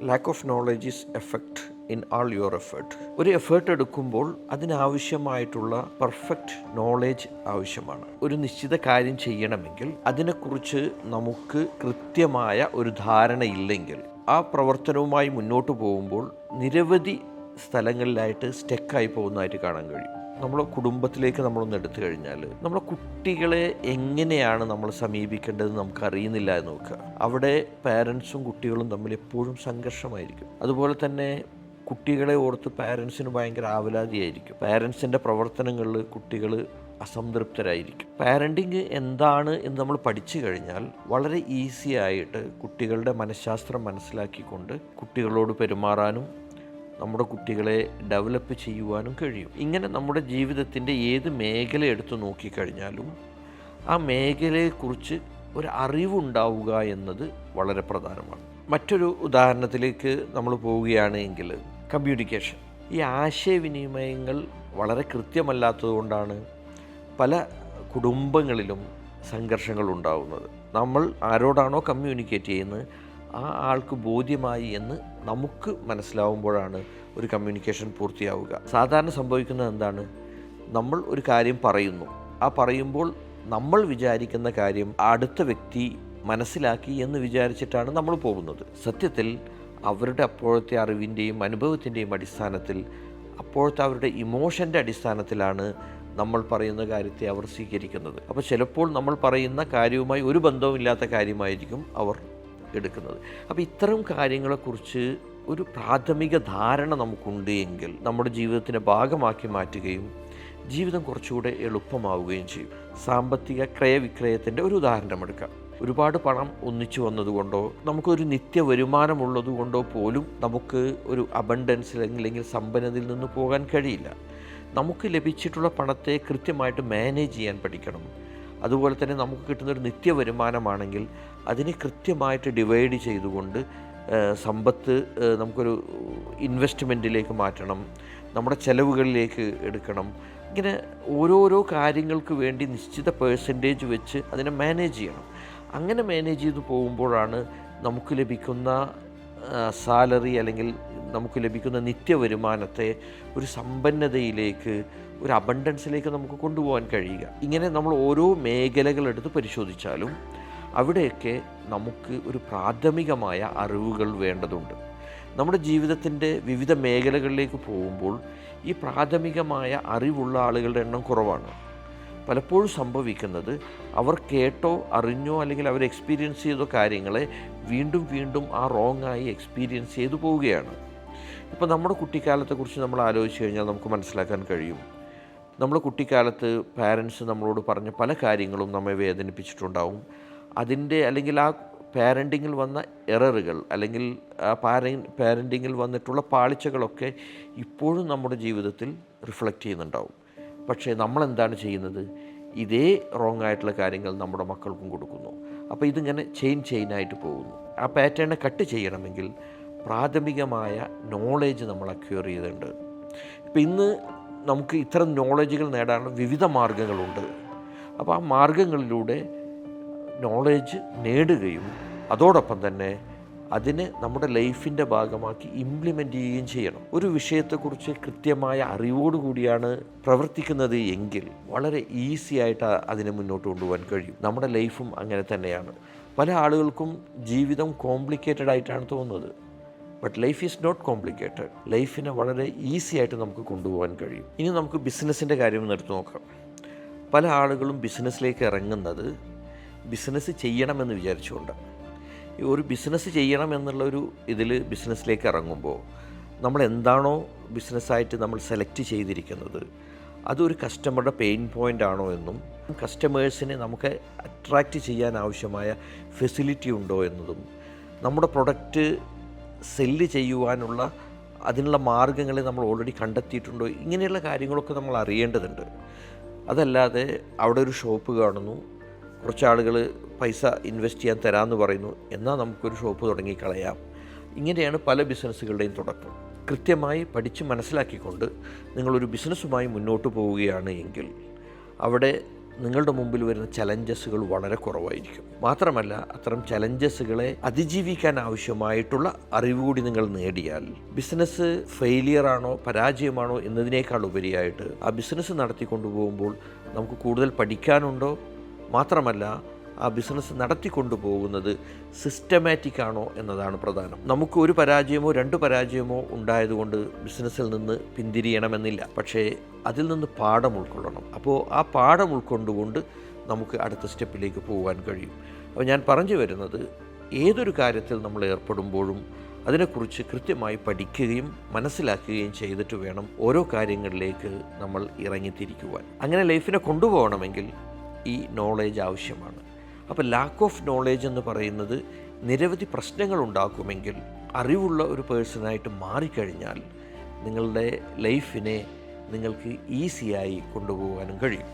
Lack of knowledge is effect in all your effort. ഒരു effort എടുക്കുമ്പോൾ അതിനാവശ്യമായിട്ടുള്ള perfect knowledge ആവശ്യമാണ്. ഒരു നിശ്ചിത കാര്യം ചെയ്യണമെങ്കിൽ അതിനെക്കുറിച്ച് നമുക്ക് കൃത്യമായ ഒരു ധാരണയില്ലെങ്കിൽ ആ പ്രവർത്തനവുമായി മുന്നോട്ട് പോകുമ്പോൾ നിരവധി സ്ഥലങ്ങളിലായിട്ട് സ്റ്റെക്കായി പോകുന്നതായിട്ട് കാണാൻ കഴിയും. നമ്മളെ കുടുംബത്തിലേക്ക് നമ്മളൊന്ന് എടുത്തു കഴിഞ്ഞാൽ നമ്മളെ കുട്ടികളെ എങ്ങനെയാണ് നമ്മൾ സമീപിക്കേണ്ടതെന്ന് നമുക്കറിയുന്നില്ല എന്ന് നോക്കുക. അവിടെ പാരൻസും കുട്ടികളും തമ്മിൽ എപ്പോഴും സംഘർഷമായിരിക്കും. അതുപോലെ തന്നെ കുട്ടികളെ ഓർത്ത് പാരൻസിന് ഭയങ്കര ആവലാതിയായിരിക്കും. പാരൻസിൻ്റെ പ്രവർത്തനങ്ങളിൽ കുട്ടികൾ അസംതൃപ്തരായിരിക്കും. പാരൻറ്റിങ് എന്താണ് എന്ന് നമ്മൾ പഠിച്ചു കഴിഞ്ഞാൽ വളരെ ഈസി ആയിട്ട് കുട്ടികളുടെ മനഃശാസ്ത്രം മനസ്സിലാക്കിക്കൊണ്ട് കുട്ടികളോട് പെരുമാറാനും നമ്മുടെ കുട്ടികളെ ഡെവലപ്പ് ചെയ്യുവാനും കഴിയും. ഇങ്ങനെ നമ്മുടെ ജീവിതത്തിൻ്റെ ഏത് മേഖല എടുത്തു നോക്കിക്കഴിഞ്ഞാലും ആ മേഖലയെക്കുറിച്ച് ഒരു അറിവുണ്ടാവുക എന്നത് വളരെ പ്രധാനമാണ്. മറ്റൊരു ഉദാഹരണത്തിലേക്ക് നമ്മൾ പോവുകയാണെങ്കിൽ കമ്മ്യൂണിക്കേഷൻ. ഈ ആശയവിനിമയങ്ങൾ വളരെ കൃത്യമല്ലാത്തതുകൊണ്ടാണ് പല കുടുംബങ്ങളിലും സംഘർഷങ്ങൾ ഉണ്ടാവുന്നത്. നമ്മൾ ആരോടാണോ കമ്മ്യൂണിക്കേറ്റ് ചെയ്യുന്നത് ആ ആൾക്ക് ബോധ്യമായി എന്ന് നമുക്ക് മനസ്സിലാവുമ്പോഴാണ് ഒരു കമ്മ്യൂണിക്കേഷൻ പൂർത്തിയാവുക. സാധാരണ സംഭവിക്കുന്നത് എന്താണ്? നമ്മൾ ഒരു കാര്യം പറയുന്നു, ആ പറയുമ്പോൾ നമ്മൾ വിചാരിക്കുന്ന കാര്യം അടുത്ത വ്യക്തി മനസ്സിലാക്കി എന്ന് വിചാരിച്ചിട്ടാണ് നമ്മൾ പോകുന്നത്. സത്യത്തിൽ അവരുടെ അപ്പോഴത്തെ അറിവിൻ്റെയും അനുഭവത്തിൻ്റെയും അടിസ്ഥാനത്തിൽ, അപ്പോഴത്തെ അവരുടെ ഇമോഷൻ്റെ അടിസ്ഥാനത്തിലാണ് നമ്മൾ പറയുന്ന കാര്യത്തെ അവർ സ്വീകരിക്കുന്നത്. അപ്പോൾ ചിലപ്പോൾ നമ്മൾ പറയുന്ന കാര്യവുമായി ഒരു ബന്ധവുമില്ലാത്ത കാര്യമായിരിക്കും അവർ എടുക്കുന്നത്. അപ്പോൾ ഇത്തരം കാര്യങ്ങളെക്കുറിച്ച് ഒരു പ്രാഥമിക ധാരണ നമുക്കുണ്ട് എങ്കിൽ നമ്മുടെ ജീവിതത്തിൻ്റെ ഭാഗമാക്കി മാറ്റുകയും ജീവിതം കുറച്ചുകൂടെ എളുപ്പമാവുകയും ചെയ്യും. സാമ്പത്തിക ക്രയവിക്രയത്തിൻ്റെ ഒരു ഉദാഹരണം എടുക്കാം. ഒരുപാട് പണം ഒന്നിച്ചു വന്നതുകൊണ്ടോ നമുക്കൊരു നിത്യ വരുമാനമുള്ളതുകൊണ്ടോ പോലും നമുക്ക് ഒരു അബണ്ടൻസിൽ അല്ലെങ്കിൽ സമ്പന്നതയിൽ നിന്ന് പോകാൻ കഴിയില്ല. നമുക്ക് ലഭിച്ചിട്ടുള്ള പണത്തെ കൃത്യമായിട്ട് മാനേജ് ചെയ്യാൻ പഠിക്കണം. അതുപോലെ തന്നെ നമുക്ക് കിട്ടുന്നൊരു നിത്യ വരുമാനമാണെങ്കിൽ അതിനെ കൃത്യമായിട്ട് ഡിവൈഡ് ചെയ്തുകൊണ്ട് സമ്പത്ത് നമുക്കൊരു ഇൻവെസ്റ്റ്മെൻറ്റിലേക്ക് മാറ്റണം, നമ്മുടെ ചെലവുകളിലേക്ക് എടുക്കണം. ഇങ്ങനെ ഓരോരോ കാര്യങ്ങൾക്ക് വേണ്ടി നിശ്ചിത പേഴ്സൻറ്റേജ് വെച്ച് അതിനെ മാനേജ് ചെയ്യണം. അങ്ങനെ മാനേജ് ചെയ്ത് പോകുമ്പോഴാണ് നമുക്ക് ലഭിക്കുന്ന സാലറി അല്ലെങ്കിൽ നമുക്ക് ലഭിക്കുന്ന നിത്യവരുമാനത്തെ ഒരു സമ്പന്നതയിലേക്ക്, ഒരു അബണ്ടൻസിലേക്ക് നമുക്ക് കൊണ്ടുപോകാൻ കഴിയുക. ഇങ്ങനെ നമ്മൾ ഓരോ മേഖലകളെടുത്ത് പരിശോധിച്ചാലും അവിടെയൊക്കെ നമുക്ക് ഒരു പ്രാഥമികമായ അറിവുകൾ വേണ്ടതുണ്ട്. നമ്മുടെ ജീവിതത്തിൻ്റെ വിവിധ മേഖലകളിലേക്ക് പോകുമ്പോൾ ഈ പ്രാഥമികമായ അറിവുള്ള ആളുകളുടെ എണ്ണം കുറവാണ്. പലപ്പോഴും സംഭവിക്കുന്നത് അവർ കേട്ടോ അറിഞ്ഞോ അല്ലെങ്കിൽ അവർ എക്സ്പീരിയൻസ് ചെയ്തോ കാര്യങ്ങളെ വീണ്ടും വീണ്ടും ആ റോങ്ങായി എക്സ്പീരിയൻസ് ചെയ്തു പോവുകയാണ്. ഇപ്പോൾ നമ്മുടെ കുട്ടിക്കാലത്തെക്കുറിച്ച് നമ്മൾ ആലോചിച്ച് കഴിഞ്ഞാൽ നമുക്ക് മനസ്സിലാക്കാൻ കഴിയും. നമ്മുടെ കുട്ടിക്കാലത്ത് പാരൻസ് നമ്മളോട് പറഞ്ഞ പല കാര്യങ്ങളും നമ്മെ വേദനിപ്പിച്ചിട്ടുണ്ടാവും. അതിൻ്റെ അല്ലെങ്കിൽ ആ പാരൻറ്റിങ്ങിൽ വന്ന എററുകൾ അല്ലെങ്കിൽ ആ പാരൻറ്റിങ്ങിൽ വന്നിട്ടുള്ള പാളിച്ചകളൊക്കെ ഇപ്പോഴും നമ്മുടെ ജീവിതത്തിൽ റിഫ്ലക്റ്റ് ചെയ്യുന്നുണ്ടാവും. പക്ഷേ നമ്മളെന്താണ് ചെയ്യുന്നത്? ഇതേ റോങ് ആയിട്ടുള്ള കാര്യങ്ങൾ നമ്മുടെ മക്കൾക്കും കൊടുക്കുന്നു. അപ്പോൾ ഇതിങ്ങനെ ചെയിനായിട്ട് പോകുന്നു. ആ പാറ്റേണെ കട്ട് ചെയ്യണമെങ്കിൽ പ്രാഥമികമായ നോളേജ് നമ്മൾ അക്വയർ ചെയ്തിട്ടുണ്ട്. ഇപ്പം ഇന്ന് നമുക്ക് ഇത്തരം നോളേജുകൾ നേടാനുള്ള വിവിധ മാർഗങ്ങളുണ്ട്. അപ്പോൾ ആ മാർഗങ്ങളിലൂടെ നോളേജ് നേടുകയും അതോടൊപ്പം തന്നെ അതിനെ നമ്മുടെ ലൈഫിൻ്റെ ഭാഗമാക്കി ഇംപ്ലിമെൻ്റ് ചെയ്യുകയും ചെയ്യണം. ഒരു വിഷയത്തെക്കുറിച്ച് കൃത്യമായ അറിവോടുകൂടിയാണ് പ്രവർത്തിക്കുന്നത് എങ്കിൽ വളരെ ഈസി ആയിട്ട് അതിനെ മുന്നോട്ട് കൊണ്ടുപോകാൻ കഴിയും. നമ്മുടെ ലൈഫും അങ്ങനെ തന്നെയാണ്. പല ആളുകൾക്കും ജീവിതം കോംപ്ലിക്കേറ്റഡ് ആയിട്ടാണ് തോന്നുന്നത്. But life is not complicated. ലൈഫിനെ വളരെ ഈസി ആയിട്ട് നമുക്ക് കൊണ്ടുപോകാൻ കഴിയും. ഇനി നമുക്ക് ബിസിനസ്സിൻ്റെ കാര്യം എടുത്തു നോക്കാം. പല ആളുകളും ബിസിനസ്സിലേക്ക് ഇറങ്ങുന്നത് ബിസിനസ് ചെയ്യണമെന്ന് വിചാരിച്ചുകൊണ്ട്. ഒരു ബിസിനസ് ചെയ്യണം എന്നുള്ളൊരു ഇതിൽ ബിസിനസ്സിലേക്ക് ഇറങ്ങുമ്പോൾ നമ്മൾ എന്താണോ ബിസിനസ്സായിട്ട് നമ്മൾ സെലക്ട് ചെയ്തിരിക്കുന്നത് അതൊരു കസ്റ്റമറുടെ പെയിൻ പോയിൻ്റ് ആണോ എന്നും കസ്റ്റമേഴ്സിനെ നമുക്ക് അട്രാക്റ്റ് ചെയ്യാൻ ആവശ്യമായ ഫെസിലിറ്റി ഉണ്ടോ എന്നതും നമ്മുടെ പ്രൊഡക്റ്റ് സെല്ല് ചെയ്യുവാനുള്ള അതിനുള്ള മാർഗ്ഗങ്ങളെ നമ്മൾ ഓൾറെഡി കണ്ടെത്തിയിട്ടുണ്ടോ, ഇങ്ങനെയുള്ള കാര്യങ്ങളൊക്കെ നമ്മൾ അറിയേണ്ടതുണ്ട്. അതല്ലാതെ അവിടെ ഒരു ഷോപ്പ് കാണുന്നു, കുറച്ചാളുകൾ പൈസ ഇൻവെസ്റ്റ് ചെയ്യാൻ തരാമെന്ന് പറയുന്നു, എന്നാൽ നമുക്കൊരു ഷോപ്പ് തുടങ്ങിക്കളയാം. ഇങ്ങനെയാണ് പല ബിസിനസ്സുകളുടെയും തുടക്കം. കൃത്യമായി പഠിച്ച് മനസ്സിലാക്കിക്കൊണ്ട് നിങ്ങളൊരു ബിസിനസ്സുമായി മുന്നോട്ട് പോവുകയാണ് എങ്കിൽ അവിടെ നിങ്ങളുടെ മുമ്പിൽ വരുന്ന ചലഞ്ചസുകൾ വളരെ കുറവായിരിക്കും. മാത്രമല്ല, അത്തരം ചലഞ്ചസുകളെ അതിജീവിക്കാൻ ആവശ്യമായിട്ടുള്ള അറിവ് കൂടി നിങ്ങൾ നേടിയാൽ ബിസിനസ് ഫെയിലിയർ ആണോ പരാജയമാണോ എന്നതിനേക്കാൾ ഉപരിയായിട്ട് ആ ബിസിനസ് നടത്തിക്കൊണ്ടുപോകുമ്പോൾ നമുക്ക് കൂടുതൽ പഠിക്കാനുണ്ടോ, മാത്രമല്ല ആ ബിസിനസ് നടത്തിക്കൊണ്ടു പോകുന്നത് സിസ്റ്റമാറ്റിക് ആണോ എന്നതാണ് പ്രധാനം. നമുക്ക് ഒരു പരാജയമോ 2 പരാജയമോ ഉണ്ടായതുകൊണ്ട് ബിസിനസ്സിൽ നിന്ന് പിന്തിരിയണമെന്നില്ല. പക്ഷേ അതിൽ നിന്ന് പാഠം ഉൾക്കൊള്ളണം. അപ്പോൾ ആ പാഠം ഉൾക്കൊണ്ടുകൊണ്ട് നമുക്ക് അടുത്ത സ്റ്റെപ്പിലേക്ക് പോകാൻ കഴിയും. അപ്പോൾ ഞാൻ പറഞ്ഞു വരുന്നത്, ഏതൊരു കാര്യത്തിൽ നമ്മൾ ഏർപ്പെടുമ്പോഴും അതിനെക്കുറിച്ച് കൃത്യമായി പഠിക്കുകയും മനസ്സിലാക്കുകയും ചെയ്തിട്ട് വേണം ഓരോ കാര്യങ്ങളിലേക്ക് നമ്മൾ ഇറങ്ങിത്തിരിക്കുവാൻ. അങ്ങനെ ലൈഫിനെ കൊണ്ടുപോകണമെങ്കിൽ ഈ നോളേജ് ആവശ്യമാണ്. അപ്പോൾ ലാക്ക് ഓഫ് നോളേജ് എന്ന് പറയുന്നത് നിരവധി പ്രശ്നങ്ങൾ ഉണ്ടാക്കുമെങ്കിൽ അറിവുള്ള ഒരു പേഴ്സണായിട്ട് മാറിക്കഴിഞ്ഞാൽ നിങ്ങളുടെ ലൈഫിനെ നിങ്ങൾക്ക് ഈസിയായി കൊണ്ടുപോകാനും കഴിയും.